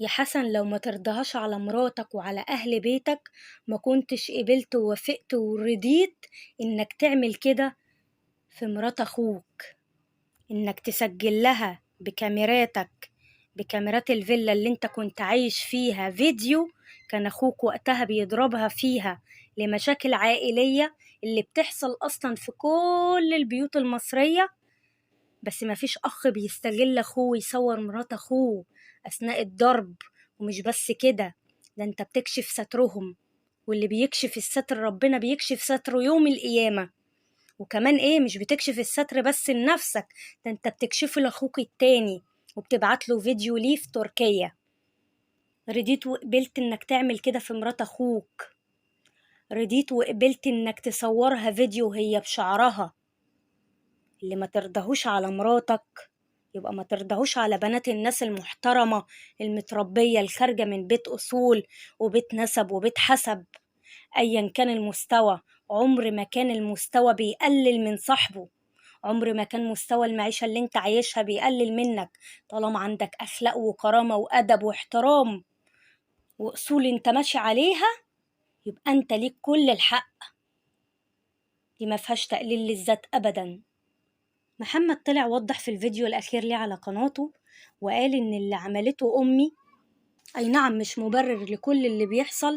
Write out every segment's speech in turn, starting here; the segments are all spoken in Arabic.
يا حسن، لو ما ترضاهاش على مراتك وعلى أهل بيتك ما كنتش قبلت ووافقت ورضيت إنك تعمل كده في مرات أخوك، إنك تسجل لها بكاميراتك، بكاميرات الفيلا اللي انت كنت عايش فيها فيديو كان أخوك وقتها بيضربها فيها لمشاكل عائلية اللي بتحصل أصلا في كل البيوت المصرية. بس مفيش أخ بيستغل أخوه ويصور مرات أخوه أثناء الضرب. ومش بس كده، ده انت بتكشف سترهم، واللي بيكشف الستر ربنا بيكشف ستره يوم القيامة. وكمان ايه، مش بتكشف الستر بس لنفسك، ده انت بتكشفه لأخوك التاني وبتبعت له فيديو ليه في تركيا. رضيت وقبلت انك تعمل كده في مرات أخوك، رضيت وقبلت انك تصورها فيديو وهي بشعرها. اللي ما ترضاهوش على مراتك يبقى ما ترضاهوش على بنات الناس المحترمة المتربية الخارجة من بيت أصول وبيت نسب وبيت حسب. أيا كان المستوى، عمر ما كان المستوى بيقلل من صاحبه، عمر ما كان مستوى المعيشة اللي انت عايشها بيقلل منك. طالما عندك أخلاق وكرامة وأدب واحترام وأصول انت ماشي عليها، يبقى انت ليك كل الحق. دي ما فيهاش تقليل للذات أبدا. محمد طلع وضح في الفيديو الأخير ليه على قناته وقال إن اللي عملته أمي أي نعم مش مبرر لكل اللي بيحصل،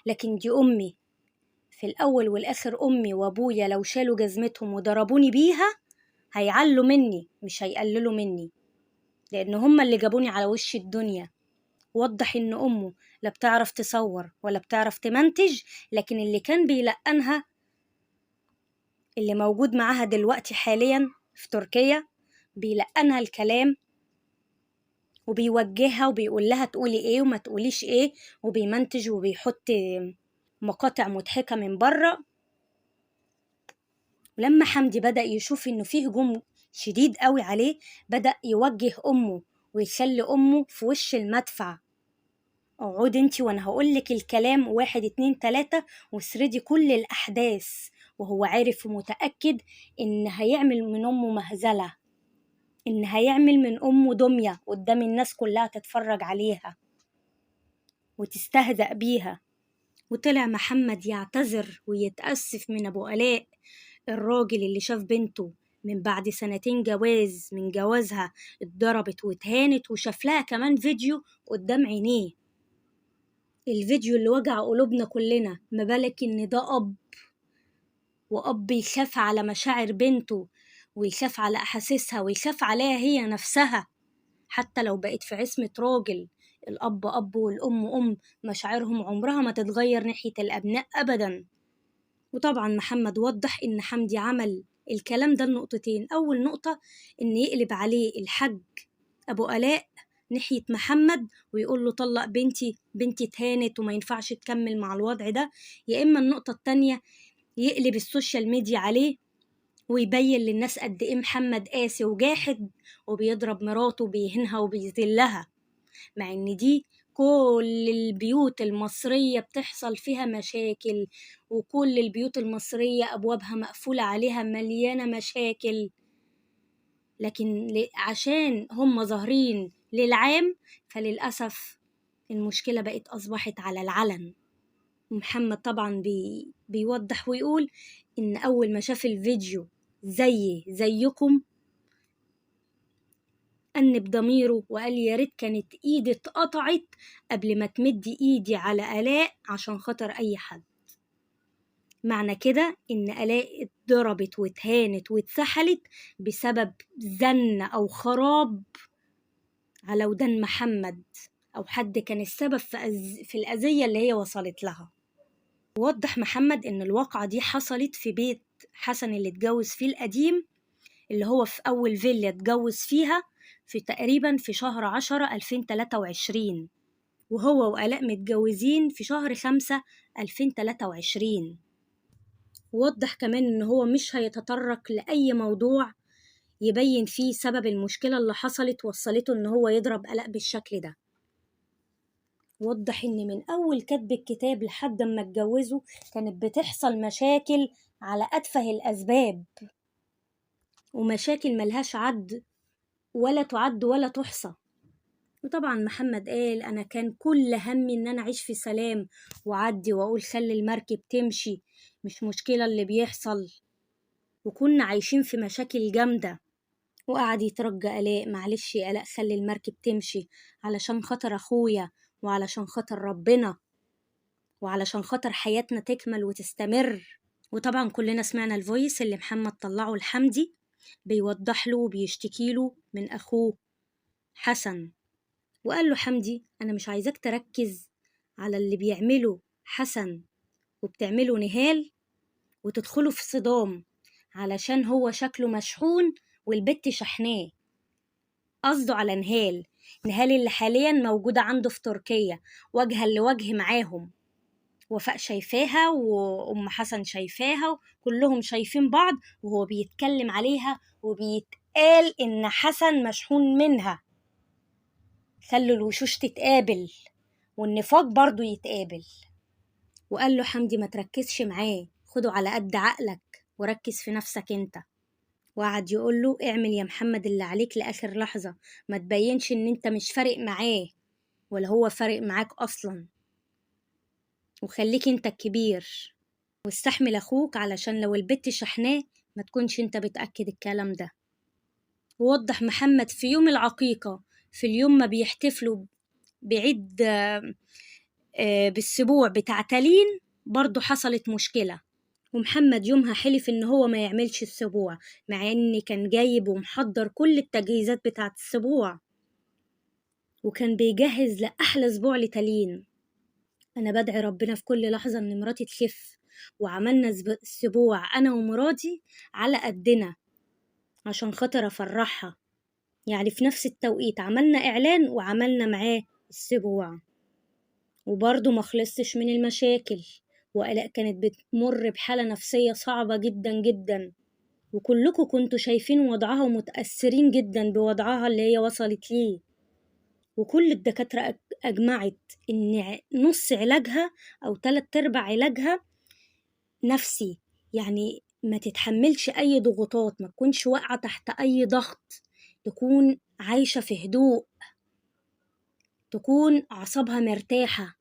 لكن دي أمي في الأول والآخر. أمي وأبويا لو شالوا جزمتهم وضربوني بيها هيعلوا مني مش هيقللوا مني، لأن هما اللي جابوني على وش الدنيا. وضح إن أمه لا بتعرف تصور ولا بتعرف تمنتج، لكن اللي كان بيلقنها اللي موجود معاها دلوقتي حاليا في تركيا بيلقنها الكلام وبيوجهها وبيقول لها تقولي ايه وما تقوليش ايه، وبيمنتج وبيحط مقاطع مضحكة من بره. ولما حمدي بدأ يشوف انه فيه هجوم شديد قوي عليه، بدأ يوجه امه ويخلي امه في وش المدفع. اقعدي انتي وانا هقولك الكلام واحد اتنين تلاتة واسردي كل الاحداث. وهو عارف ومتأكد ان هيعمل من امه مهزلة، ان هيعمل من امه دمية قدام الناس كلها تتفرج عليها وتستهزأ بيها. وطلع محمد يعتذر ويتأسف من أبو آلاء، الراجل اللي شاف بنته من بعد سنتين جواز من جوازها اتضربت واتهانت، وشاف لها كمان فيديو قدام عينيه، الفيديو اللي وجع قلوبنا كلنا. ما بالك إن ده أب، وأب يخاف على مشاعر بنته ويخاف على أحاسيسها ويخاف عليها هي نفسها حتى لو بقت في عصمة راجل. الأب أب والأم أم، مشاعرهم عمرها ما تتغير ناحية الأبناء أبدا. وطبعا محمد وضح إن حمدي عمل الكلام ده لنقطتين. أول نقطة إن يقلب عليه الحج أبو آلاء ناحية محمد ويقول له طلق بنتي، بنتي اتهانت وما ينفعش تكمل مع الوضع ده. يا إما النقطة التانية يقلب السوشيال ميديا عليه ويبين للناس قد إيه محمد قاسي وجاحد وبيضرب مراته وبيهنها وبيذلها، مع إن دي كل البيوت المصرية بتحصل فيها مشاكل، وكل البيوت المصرية أبوابها مقفولة عليها مليانة مشاكل، لكن عشان هم ظاهرين للعام فللأسف المشكلة بقت أصبحت على العلن. ومحمد طبعا بيوضح ويقول إن أول ما شاف الفيديو زيكم أنب ضميره وقال يا ريت كانت إيدي اتقطعت قبل ما تمد إيدي على آلاء عشان خاطر أي حد. معنى كده إن آلاء اتضربت واتهانت واتسحلت بسبب زن أو خراب على ودان محمد، أو حد كان السبب في الأذية اللي هي وصلت لها. ووضح محمد إن الواقعة دي حصلت في بيت حسن اللي اتجوز فيه القديم، اللي هو في أول فيلا اتجوز فيها في تقريبا في شهر 10/2023، وهو وآلاء متجوزين في شهر 5/2023. ووضح كمان إن هو مش هيتطرق لأي موضوع يبين فيه سبب المشكلة اللي حصلت وصلته إن هو يضرب آلاء بالشكل ده. وضح إن من أول كتب الكتاب لحد ما اتجوزوا كانت بتحصل مشاكل على أتفه الأسباب، ومشاكل ملهاش عد ولا تعد ولا تحصى. وطبعا محمد قال أنا كان كل همي إن أنا أعيش في سلام وأعدي وأقول خلي المركب تمشي، مش مشكلة اللي بيحصل. وكنا عايشين في مشاكل جامدة. وقعد يترجى آلاء معلش يا آلاء خلي المركب تمشي علشان خاطر أخويا وعلشان خاطر ربنا وعلشان خاطر حياتنا تكمل وتستمر. وطبعا كلنا سمعنا الفويس اللي محمد طلعه لحمدي بيوضح له وبيشتكي له من أخوه حسن. وقال له حمدي أنا مش عايزاك تركز على اللي بيعمله حسن وبتعمله نهال وتدخلوا في صدام، علشان هو شكله مشحون والبت شحناه. قصده على نهال اللي حاليا موجودة عنده في تركيا وجها لوجه معاهم. وفاء شايفاها وأم حسن شايفاها، كلهم شايفين بعض وهو بيتكلم عليها وبيتقال إن حسن مشحون منها. خلوا الوشوش تتقابل والنفاق برضو يتقابل. وقال له حمدي ما تركزش معاه، خده على قد عقلك وركز في نفسك انت. وقعد يقول له اعمل يا محمد اللي عليك لآخر لحظة، ما تبينش ان انت مش فارق معاه ولا هو فارق معاك اصلا، وخليك انت الكبير واستحمل اخوك علشان لو البت شحناه ما تكونش انت بتأكد الكلام ده. ووضح محمد في يوم العقيقة، في اليوم ما بيحتفلوا بعيد بالسبوع بتاع تالين برضو حصلت مشكلة. ومحمد يومها حلف ان هو ما يعملش السبوع، مع ان كان جايب ومحضر كل التجهيزات بتاعة السبوع وكان بيجهز لأحلى اسبوع لتالين. انا بدعي ربنا في كل لحظة ان مراتي تخف، وعملنا السبوع انا ومراتي على قدنا عشان خاطر افرحها. يعني في نفس التوقيت عملنا اعلان وعملنا معاه السبوع. وبرضه ما خلصتش من المشاكل، وآلاء كانت بتمر بحالة نفسية صعبة جدا جدا، وكلكم كنتوا شايفين وضعها ومتأثرين جدا بوضعها اللي هي وصلت ليه. وكل الدكاترة أجمعت إن نص علاجها أو 3/4 علاجها نفسي، يعني ما تتحملش أي ضغوطات، ما تكونش واقعة تحت أي ضغط، تكون عايشة في هدوء، تكون أعصابها مرتاحة.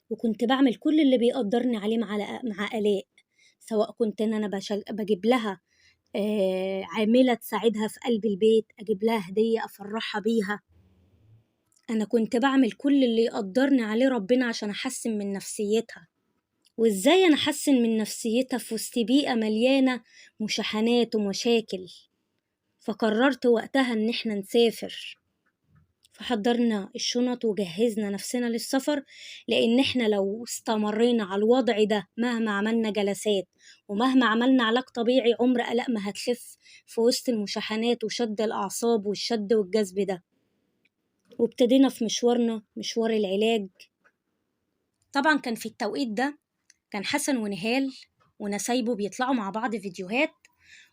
وكنت بعمل كل اللي بيقدرني عليه مع آلاء، سواء كنت إن أنا بجيب لها عاملة تساعدها في قلب البيت، أجيب لها هدية أفرحها بيها. أنا كنت بعمل كل اللي يقدرني عليه ربنا عشان أحسن من نفسيتها. وإزاي أنا أحسن من نفسيتها في وسط بيئة مليانة مشاحنات ومشاكل؟ فقررت وقتها إن إحنا نسافر. فحضرنا الشنط وجهزنا نفسنا للسفر، لأن إحنا لو استمرينا على الوضع ده مهما عملنا جلسات ومهما عملنا علاج طبيعي عمر آلاء ما هتخف في وسط المشاحنات وشد الأعصاب والشد والجذب ده. وابتدينا في مشوار العلاج. طبعا كان في التوقيت ده كان حسن ونهال ونسايبه بيطلعوا مع بعض فيديوهات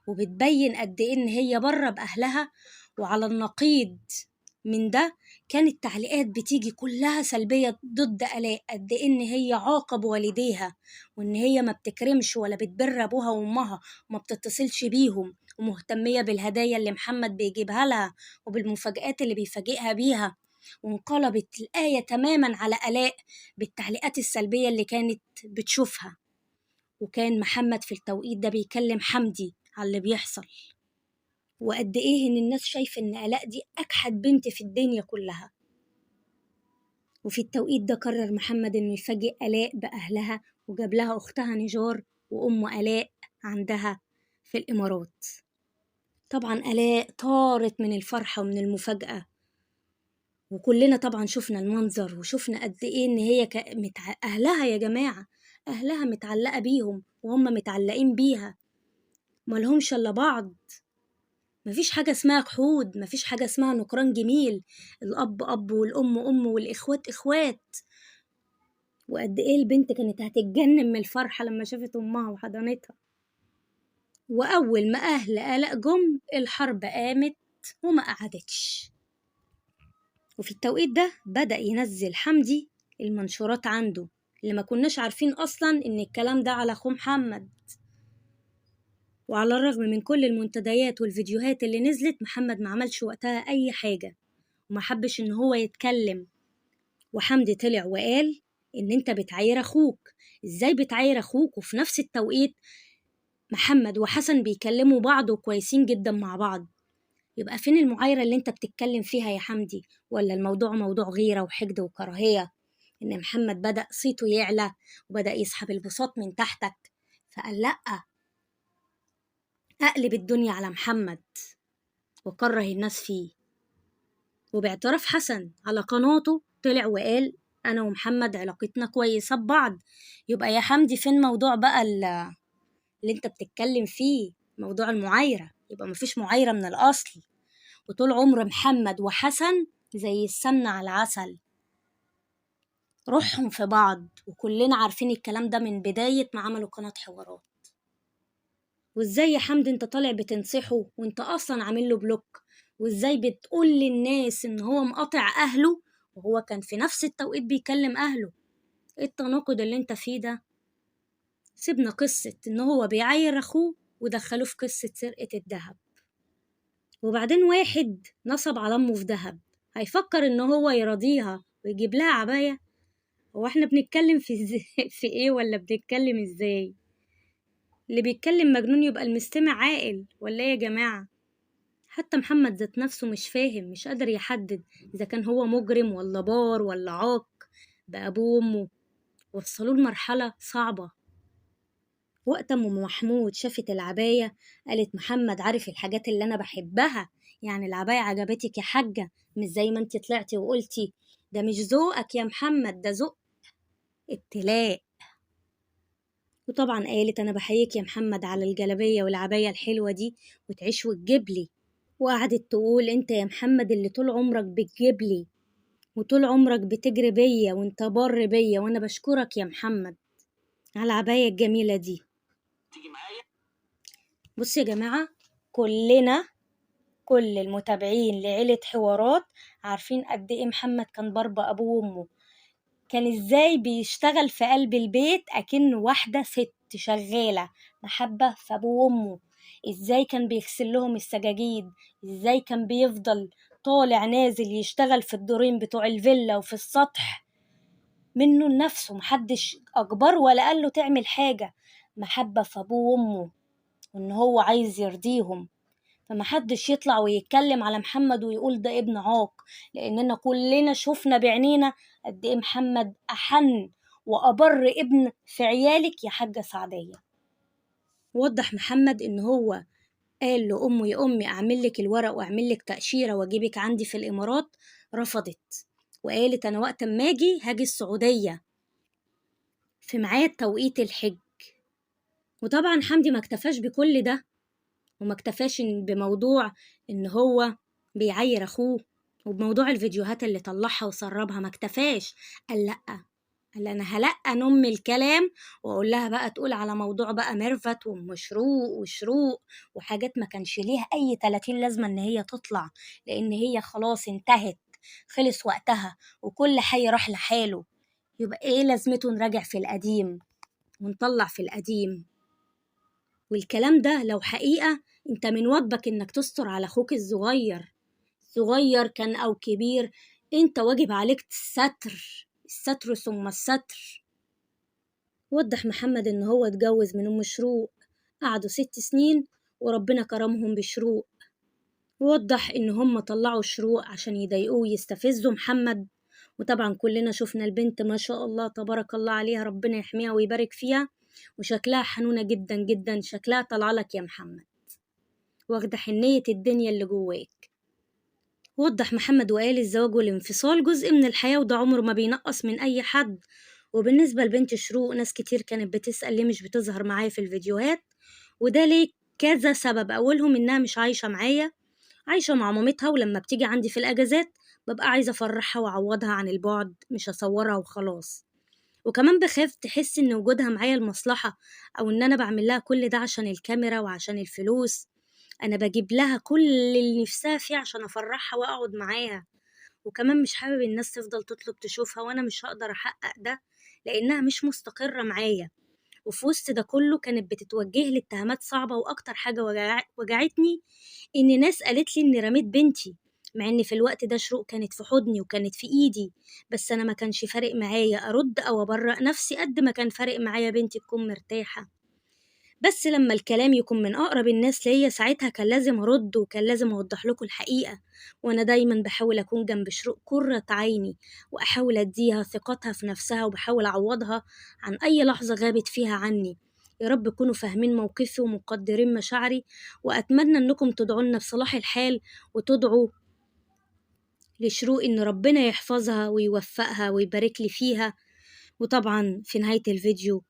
وبتبين قد إيه إن هي بره بأهلها. وعلى النقيض من ده كانت التعليقات بتيجي كلها سلبية ضد آلاء، قد إيه إن هي عاقب والديها وإن هي ما بتكرمش ولا بتبر أبوها وأمها وما بتتصلش بيهم، ومهتمية بالهدايا اللي محمد بيجيبها لها وبالمفاجآت اللي بيفاجئها بيها. وانقلبت الآية تماما على آلاء بالتعليقات السلبية اللي كانت بتشوفها. وكان محمد في التوقيت ده بيكلم حمدي على اللي بيحصل وقد إيه إن الناس شايفة إن آلاء دي أكحت بنت في الدنيا كلها. وفي التوقيت ده قرر محمد إنه يفاجئ آلاء بأهلها وجاب لها أختها نجار وأم آلاء عندها في الإمارات. طبعا آلاء طارت من الفرحة ومن المفاجأة، وكلنا طبعا شفنا المنظر وشفنا قد إيه إن هي أهلها يا جماعة، أهلها متعلقة بيهم وهم متعلقين بيها، ملهمش إلا بعض. مفيش حاجة اسمها جحود، مفيش حاجة اسمها نكران جميل، الأب أب والأم أم والإخوات إخوات. وقد إيه البنت كانت هتتجنن من الفرحة لما شافت أمها وحضنتها. وأول ما أهل آلاء جم الحرب قامت وما قعدتش. وفي التوقيت ده بدأ ينزل حمدي المنشورات عنده اللي ما كناش عارفين أصلا إن الكلام ده على أخوه محمد. وعلى الرغم من كل المنتديات والفيديوهات اللي نزلت محمد ما عملش وقتها أي حاجة، ومحبش إن هو يتكلم. وحمدي طلع وقال إن أنت بتعاير أخوك. إزاي بتعاير أخوك وفي نفس التوقيت محمد وحسن بيكلموا بعض وكويسين جدا مع بعض؟ يبقى فين المعايرة اللي أنت بتتكلم فيها يا حمدي؟ ولا الموضوع موضوع غيرة وحقد وكراهية، إن محمد بدأ صيته يعلى وبدأ يسحب البساط من تحتك، فقال لأ، أقلب الدنيا على محمد وكره الناس فيه. وباعتراف حسن على قناته طلع وقال أنا ومحمد علاقتنا كويسة ببعض. يبقى يا حمدي فين موضوع بقى اللي أنت بتتكلم فيه، موضوع المعايرة؟ يبقى مفيش معايرة من الأصل. وطول عمر محمد وحسن زي السمنة على العسل، روحهم في بعض، وكلنا عارفين الكلام ده من بداية ما عملوا قناة حوارات. وازاي يا حمدي انت طالع بتنصحه وانت اصلا عامل له بلوك؟ وازاي بتقول للناس ان هو مقاطع اهله وهو كان في نفس التوقيت بيكلم اهله؟ ايه التناقض اللي انت فيه ده؟ سيبنا قصة ان هو بيعاير اخوه ودخلوه في قصة سرقة الذهب. وبعدين واحد نصب على امه في ذهب، هيفكر ان هو يراضيها ويجيب لها عباية؟ هو احنا بنتكلم في ايه ولا بنتكلم ازاي؟ اللي بيتكلم مجنون يبقى المستمع عاقل ولا ايه يا جماعة؟ حتى محمد ذات نفسه مش فاهم، مش قادر يحدد إذا كان هو مجرم ولا بار ولا عاق بأبوه وأمه. وصلوه لمرحلة صعبة. وقت أم محمود شافت العباية قالت محمد عارف الحاجات اللي أنا بحبها، يعني العباية عجبتك يا حاجة، مش زي ما انت طلعتي وقلتي ده مش ذوقك يا محمد، ده ذوق ابتلاء. وطبعا قالت أنا بحييك يا محمد على الجلابية والعباية الحلوة دي وتعيش وتجيبلي. وقعدت تقول انت يا محمد اللي طول عمرك بتجيبلي وطول عمرك بتجري بيا وانت بر بيا، وانا بشكرك يا محمد على العباية الجميلة دي. بص يا جماعة، كلنا كل المتابعين لعيلة حوارات عارفين قد ايه محمد كان ضرب ابوه وامه، كان ازاي بيشتغل في قلب البيت اكنه واحدة ست شغالة، محبة في ابوه وامه. ازاي كان بيغسل لهم السجاجيد، ازاي كان بيفضل طالع نازل يشتغل في الدورين بتوع الفيلا وفي السطح منه لنفسه، محدش اجبر ولا قال له تعمل حاجة، محبة في ابوه وامه وان هو عايز يرضيهم. فمحدش يطلع ويتكلم على محمد ويقول ده ابن عاق، لاننا كلنا شفنا بعينينا قد ايه محمد احن وابر ابن في عيالك يا حاجة سعدية. وضح محمد ان هو قال له امه يا امي اعمل لك الورق واعمل لك تأشيرة واجيبك عندي في الامارات، رفضت وقالت انا وقت ما اجي هاجي السعودية في ميعاد توقيت الحج. وطبعا حمدي ما اكتفاش بكل ده، وما اكتفاش بموضوع ان هو بيعاير اخوه وبموضوع الفيديوهات اللي طلعها وسربها، ما اكتفاش، قال لأ، قال انا هلقن ام الكلام واقول لها بقى تقول على موضوع بقى ميرفت ومشروق وشروق وحاجات ما كانش ليها اي 30 لازمه ان هي تطلع، لان هي خلاص انتهت، خلص وقتها وكل حي راح لحاله. يبقى ايه لازمته نراجع في القديم ونطلع في القديم؟ والكلام ده لو حقيقة انت من واجبك انك تستر على اخوك الصغير، صغير كان او كبير، انت واجب عليك الستر، الستر ثم الستر. وضح محمد ان هو اتجوز من ام شروق، قعدوا 6 سنين وربنا كرمهم بشروق. ووضح ان هم طلعوا شروق عشان يضايقوه ويستفزوا محمد. وطبعا كلنا شفنا البنت ما شاء الله تبارك الله عليها، ربنا يحميها ويبارك فيها، وشكلها حنونة جدا جدا، شكلها طلع لك يا محمد واخدة حنية الدنيا اللي جواك. وضح محمد وقال الزواج والانفصال جزء من الحياة وده عمره ما بينقص من أي حد. وبالنسبة لبنت شروق ناس كتير كانت بتسأل ليه مش بتظهر معايا في الفيديوهات، وده ليه كذا سبب. أولهم إنها مش عايشة معايا، عايشة مع مامتها، ولما بتيجي عندي في الأجازات ببقى عايزة أفرحها وأعوضها عن البعد، مش أصورها وخلاص. وكمان بخاف تحس إن وجودها معايا المصلحة، أو إن أنا بعمل لها كل ده عشان الكاميرا وعشان الفلوس. أنا بجيب لها كل اللي نفسها فيه عشان أفرحها وأقعد معاها. وكمان مش حابب الناس تفضل تطلب تشوفها، وأنا مش هقدر أحقق ده لأنها مش مستقرة معايا. وفي وسط ده كله كانت بتتوجه لي اتهامات صعبة، وأكتر حاجة وجعتني إن ناس قالت لي إني رميت بنتي مع إن في الوقت ده شروق كانت في حضني وكانت في إيدي، بس أنا ما كانش فارق معايا أرد أو أبرأ نفسي قد ما كان فارق معايا بنتي تكون مرتاحة. بس لما الكلام يكون من أقرب الناس ليا ساعتها كان لازم أرد وكان لازم أوضح لكم الحقيقة. وأنا دايما بحاول أكون جنب شروق قرة عيني، وأحاول أديها ثقتها في نفسها، وبحاول أعوضها عن أي لحظة غابت فيها عني. يا رب تكونوا فاهمين موقفي ومقدرين مشاعري، وأتمنى أنكم تدعوا لنا بصلاح الحال، وتدعوا لشروق إن ربنا يحفظها ويوفقها ويبارك لي فيها. وطبعا في نهاية الفيديو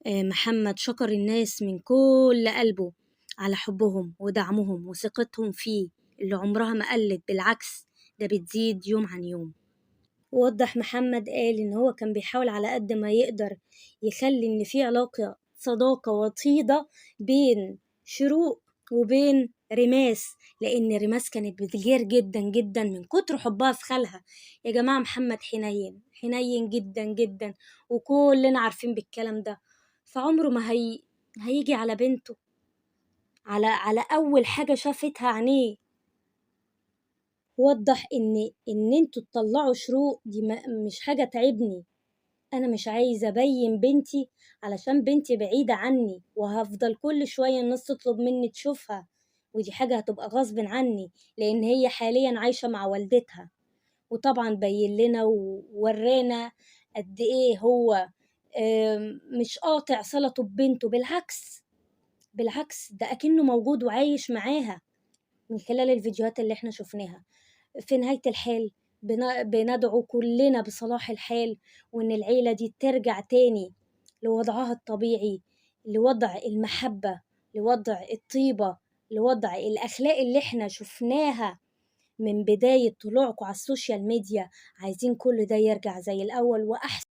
محمد شكر الناس من كل قلبه على حبهم ودعمهم وثقتهم فيه اللي عمرها ما قلت، بالعكس ده بتزيد يوم عن يوم. ووضح محمد قال إن هو كان بيحاول على قد ما يقدر يخلي إن في علاقة صداقة وطيدة بين شروق وبين رماس، لأن رماس كانت بتغير جدا جدا من كتر حبها في خالها. يا جماعة محمد حنين حنين جدا جدا، وكلنا عارفين بالكلام ده، فعمره ما هيجي على بنته، على أول حاجة شافتها عينيه. وضح ان انتوا تطلعوا شروق دي مش حاجة تعبني، انا مش عايزة ابين بنتي علشان بنتي بعيدة عني، وهفضل كل شوية الناس تطلب مني تشوفها، ودي حاجة هتبقى غصب عني لان هي حاليا عايشة مع والدتها. وطبعا بين لنا وورانا قد ايه هو مش قاطع صلته ببنته، بالعكس ده اكنه موجود وعايش معاها من خلال الفيديوهات اللي احنا شفناها. في نهاية الحال بندعو كلنا بصلاح الحال، وإن العيلة دي ترجع تاني لوضعها الطبيعي، لوضع المحبة، لوضع الطيبة، لوضع الأخلاق اللي احنا شفناها من بداية طلوعكم على السوشيال ميديا. عايزين كل ده يرجع زي الأول وأحسن.